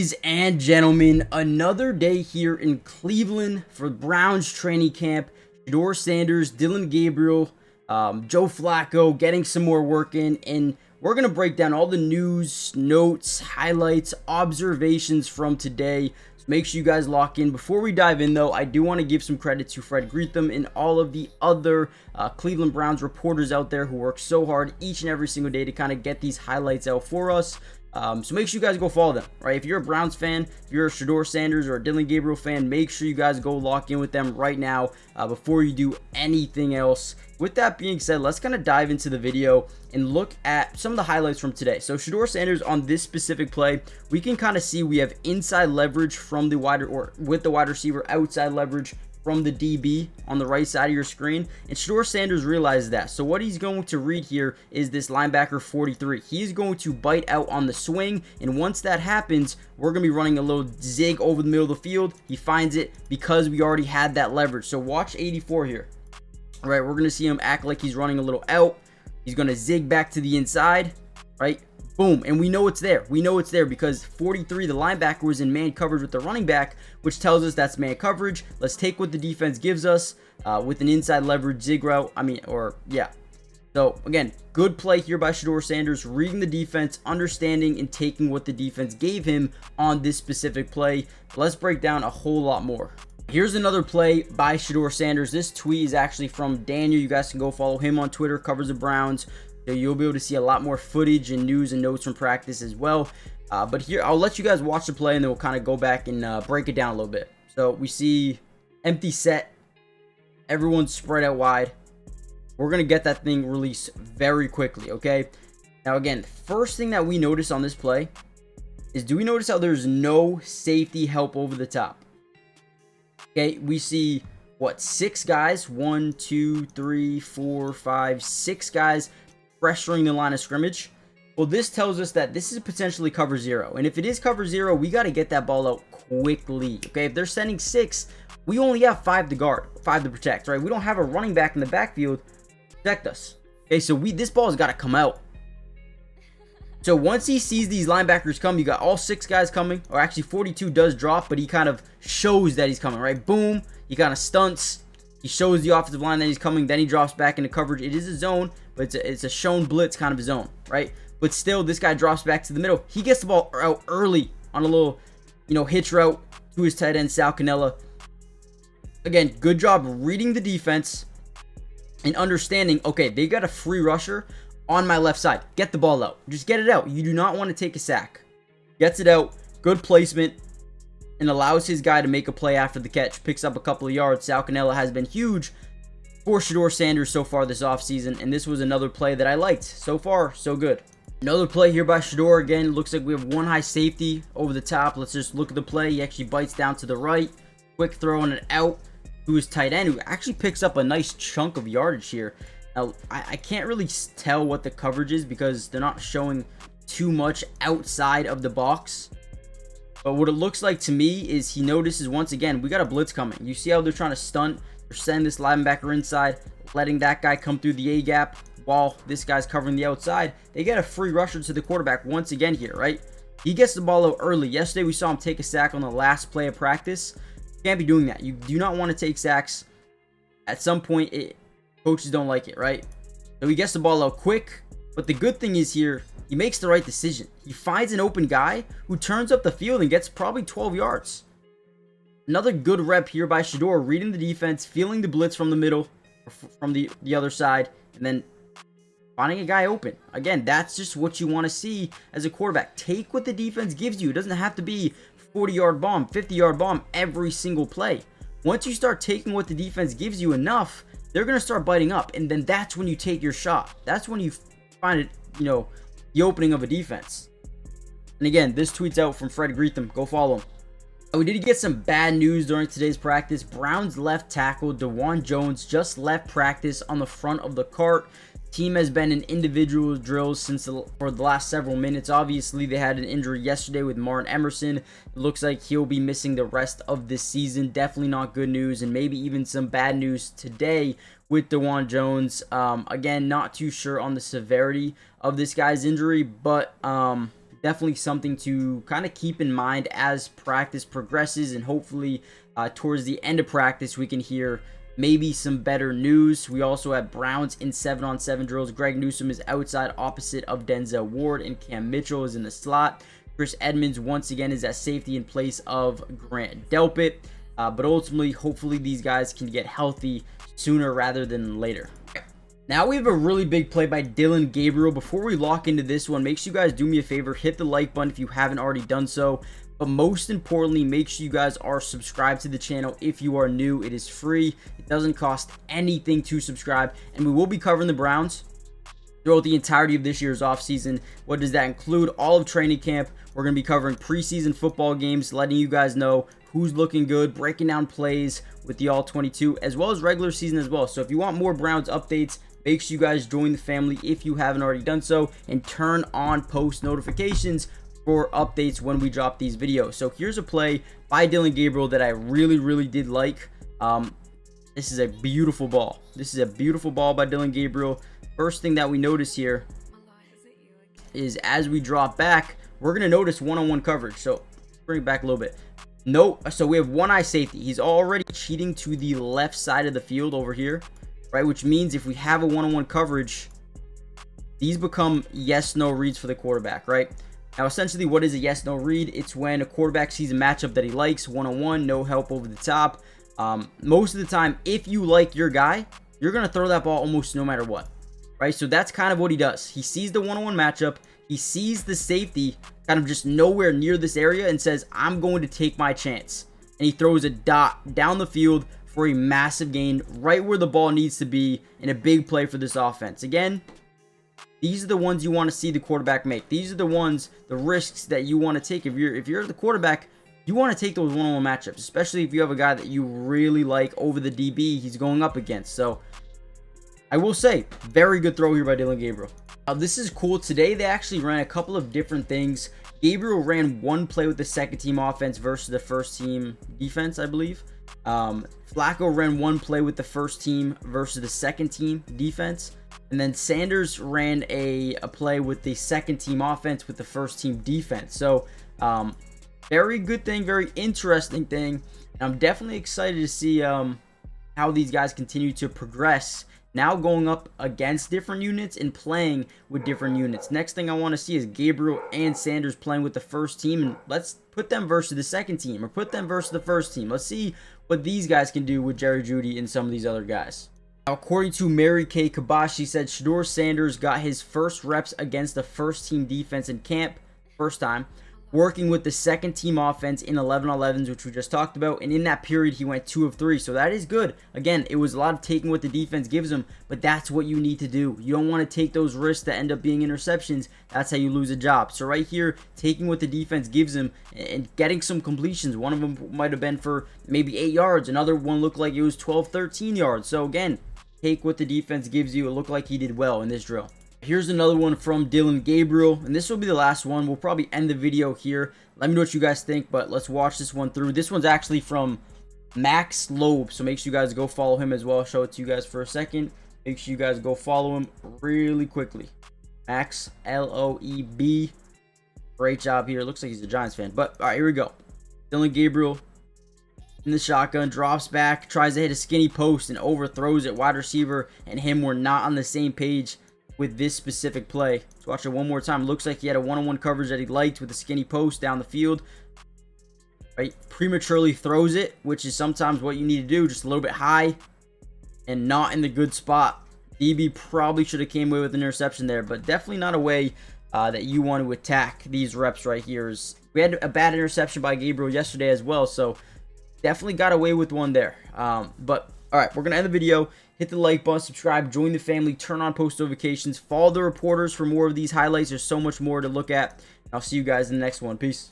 Ladies and gentlemen, another day here in Cleveland for Browns training camp. Shedeur Sanders, Gabriel, Joe Flacco getting some more work in, and we're going to break down all the news, notes, highlights, observations from today. So make sure you guys lock in. Before we dive in, though, I do want to give some credit to Fred Greetham and all of the other Cleveland Browns reporters out there who work so hard each and every single day to kind of get these highlights out for us. So make sure you guys go follow them, right? If you're a Browns fan, if you're a Shedeur Sanders or a Gabriel fan, make sure you guys go lock in with them right now before you do anything else. With that being said, let's kind of dive into the video and look at some of the highlights from today. So Shedeur Sanders on this specific play, we can kind of see we have inside leverage from the wide or with the wide receiver, outside leverage from the DB on the right side of your screen, and Shedeur Sanders realizes that. So what he's going to read here is this linebacker 43. He's going to bite out on the swing, and once that happens, we're going to be running a little zig over the middle of the field. He finds it because we already had that leverage. So watch 84 here. All right, we're going to see him act like he's running a little out. He's going to zig back to the inside, right? Boom, and we know it's there. We know it's there because 43, the linebacker, was in man coverage with the running back, which tells us that's man coverage. Let's take what the defense gives us with an inside leverage zig route. So, again, good play here by Shedeur Sanders, reading the defense, understanding, and taking what the defense gave him on this specific play. Let's break down a whole lot more. Here's another play by Shedeur Sanders. This tweet is actually from Daniel. You guys can go follow him on Twitter, covers the Browns. So you'll be able to see a lot more footage and news and notes from practice as well. But here, I'll let you guys watch the play, and then we'll kind of go back and break it down a little bit. So we see empty set. Everyone's spread out wide. We're going to get that thing released very quickly, okay? Now, again, first thing that we notice on this play is, do we notice how there's no safety help over the top? Okay, we see, what, 6 guys? 1, 2, 3, 4, 5, 6 guys pressuring the line of scrimmage. Well, this tells us that this is potentially cover 0. And if it is cover 0, we got to get that ball out quickly. Okay, if they're sending 6, we only have 5 to guard, 5 to protect, right? We don't have a running back in the backfield to protect us. Okay, so this ball has got to come out. So once he sees these linebackers come, you got all 6 guys coming, or actually 42 does drop, but he kind of shows that he's coming, right? Boom, he kind of stunts. He shows the offensive line that he's coming, then he drops back into coverage. It is a zone, but it's a shown blitz kind of a zone, right? But still, this guy drops back to the middle. He gets the ball out early on a little, hitch route to his tight end, Sal Cannella. Again, good job reading the defense and understanding, okay, they got a free rusher on my left side. Get the ball out. Just get it out. You do not want to take a sack. Gets it out. Good placement. And allows his guy to make a play after the catch. Picks up a couple of yards. Sal Cannella has been huge for Shedeur Sanders so far this offseason. And this was another play that I liked. So far, so good. Another play here by Shedeur. Again, looks like we have one high safety over the top. Let's just look at the play. He actually bites down to the right. Quick throw and an out to his tight end, who actually picks up a nice chunk of yardage here. Now, I can't really tell what the coverage is because they're not showing too much outside of the box. But what it looks like to me is he notices, once again, we got a blitz coming. You see how they're trying to stunt? They're sending this linebacker inside, letting that guy come through the A-gap while this guy's covering the outside. They get a free rusher to the quarterback once again here, right? He gets the ball out early. Yesterday, we saw him take a sack on the last play of practice. You can't be doing that. You do not want to take sacks. At some point, coaches don't like it, right? So he gets the ball out quick. But the good thing is here, he makes the right decision. He finds an open guy who turns up the field and gets probably 12 yards. Another good rep here by Shedeur, reading the defense, feeling the blitz from the middle, from the other side, and then finding a guy open. Again, that's just what you want to see as a quarterback. Take what the defense gives you. It doesn't have to be 40-yard bomb, 50-yard bomb every single play. Once you start taking what the defense gives you enough, they're going to start biting up, and then that's when you take your shot. That's when you find it, the opening of a defense. And again, this tweet's out from Fred Greetham. Go follow him. We did get some bad news during today's practice. Browns left tackle Dawand Jones just left practice on the front of the cart. Team has been in individual drills for the last several minutes. Obviously, they had an injury yesterday with Martin Emerson. It looks like he'll be missing the rest of this season. Definitely not good news, and maybe even some bad news today with Dawand Jones. Again, not too sure on the severity of this guy's injury, but definitely something to kind of keep in mind as practice progresses, and hopefully towards the end of practice we can hear maybe some better news. We also have Browns in 7-on-7 drills. Greg Newsome is outside opposite of Denzel Ward, and Cam Mitchell is in the slot. Chris Edmonds once again is at safety in place of Grant Delpit. But ultimately, hopefully these guys can get healthy sooner rather than later. Now we have a really big play by Dillon Gabriel. Before we lock into this one, make sure you guys do me a favor, hit the like button if you haven't already done so. But most importantly, make sure you guys are subscribed to the channel if you are new. It is free. It doesn't cost anything to subscribe. And we will be covering the Browns throughout the entirety of this year's offseason. What does that include? All of training camp. We're going to be covering preseason football games, letting you guys know who's looking good, breaking down plays with the All-22, as well as regular season as well. So if you want more Browns updates, make sure you guys join the family if you haven't already done so, and turn on post notifications for updates when we drop these videos. So here's a play by Dillon Gabriel that I really did like. This is a beautiful ball. This is a beautiful ball by Dillon Gabriel. First thing that we notice here is as we drop back, we're going to notice one-on-one coverage. So bring it back a little bit. No, so we have one eye safety. He's already cheating to the left side of the field over here, right? Which means if we have a one-on-one coverage, these become yes-no reads for the quarterback, right? Now, essentially, what is a yes-no read? It's when a quarterback sees a matchup that he likes, one-on-one, no help over the top. Most of the time, if you like your guy, you're going to throw that ball almost no matter what, right? So that's kind of what he does. He sees the one-on-one matchup. He sees the safety kind of just nowhere near this area and says, I'm going to take my chance. And he throws a dot down the field for a massive gain right where the ball needs to be in a big play for this offense. Again, these are the ones you want to see the quarterback make. These are the ones, the risks that you want to take. If you're the quarterback, you want to take those one-on-one matchups, especially if you have a guy that you really like over the DB he's going up against. So I will say, very good throw here by Dillon Gabriel. Now, this is cool. Today, they actually ran a couple of different things. Gabriel ran one play with the second team offense versus the first team defense, I believe. Flacco ran one play with the first team versus the second team defense. And then Sanders ran a play with the second team offense with the first team defense. So, very good thing, very interesting thing. And I'm definitely excited to see how these guys continue to progress. Now going up against different units and playing with different units. Next thing I want to see is Gabriel and Sanders playing with the first team. And let's put them versus the second team, or put them versus the first team. Let's see what these guys can do with Jerry Jeudy and some of these other guys. Now, according to Mary Kay Kabash, she said Shedeur Sanders got his first reps against the first team defense in camp, first time, working with the second team offense in 11-on-11s, which we just talked about. And in that period, he went 2 of 3. So that is good. Again, it was a lot of taking what the defense gives him, but that's what you need to do. You don't want to take those risks that end up being interceptions. That's how you lose a job. So right here, taking what the defense gives him and getting some completions. One of them might have been for maybe 8 yards. Another one looked like it was 12, 13 yards. So again, take what the defense gives you. It looked like he did well in this drill. Here's another one from Dillon Gabriel, and this will be the last one. We'll probably end the video here. Let me know what you guys think, but let's watch this one through. This one's actually from Max Loeb, so make sure you guys go follow him as well. I'll show it to you guys for a second. Make sure you guys go follow him really quickly. Max, L-O-E-B. Great job here. Looks like he's a Giants fan, but all right, here we go. Dillon Gabriel in the shotgun, drops back, tries to hit a skinny post and overthrows it. Wide receiver and him were not on the same page with this specific play. Let's watch it one more time. Looks like he had a one-on-one coverage that he liked with a skinny post down the field. Right, prematurely throws it, which is sometimes what you need to do, just a little bit high and not in the good spot. DB probably should have came away with an interception there, but definitely not a way that you want to attack these reps right here. We had a bad interception by Gabriel yesterday as well, so definitely got away with one there. But all right, we're going to end the video. Hit the like button, subscribe, join the family, turn on post notifications, follow the reporters for more of these highlights. There's so much more to look at. I'll see you guys in the next one. Peace.